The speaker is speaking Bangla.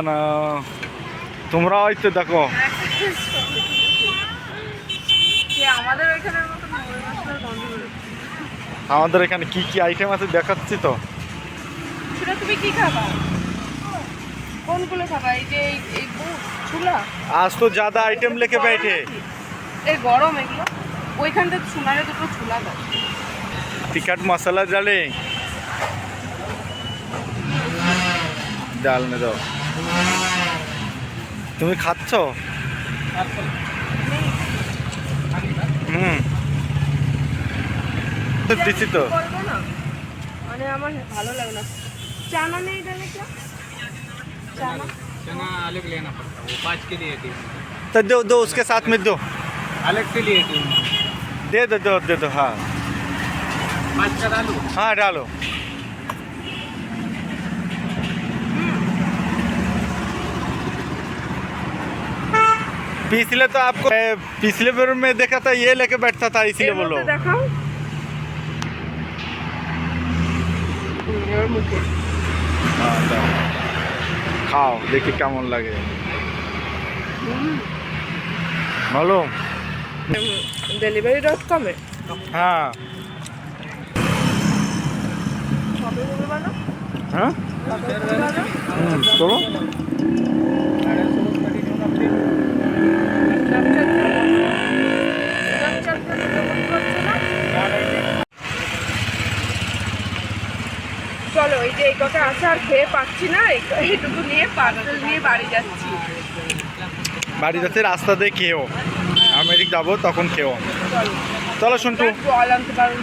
না তোমরা হয়তো দেখো আমাদের এখানে কি কি আইটেম আছে দেখাচ্ছি তো। সেটা তুমি কি খাবা? কোনগুলো খাবা? এই যে এই ছোলা। आज तो ज्यादा आइटम लेके बैठे। এই গরম এগুলো। ওইখানটা সোনারে দুটো ছোলা দাও। टिकट मसाला डाले डालने दो। তুমি খাচ্ছ? দিচ্ছি তো। মানে আমার ভালো লাগে না। চানা নেই ডালে क्या? चाना चना अलग लेना पड़ता है, वो 5 के लिए टीम तो दो दो उसके साथ में दो। अलग से लिए टीम दे दो हाँ 5 का डालू। हाँ डालो। पिछले तो आपको पिछले बार में देखा था ये लेके बैठता था इसलिए बोलो। দেখাও। এর মুখে हाँ दाও खाओ देखिए কেমন লাগে। ভালো delivery.com এ हाँ কবে বলবা না? हाँ চলো চলো এই যে এই কথা আছে আর খেয়ে পাচ্ছি না এইটুকু নিয়ে পার্সেল নিয়ে বাড়ি যাচ্ছি। বাড়ি যাচ্ছে রাস্তা দিয়ে খেও আমেরিক যাবো তখন খেও। চলো চলো সন্টু জল আনতে পারো।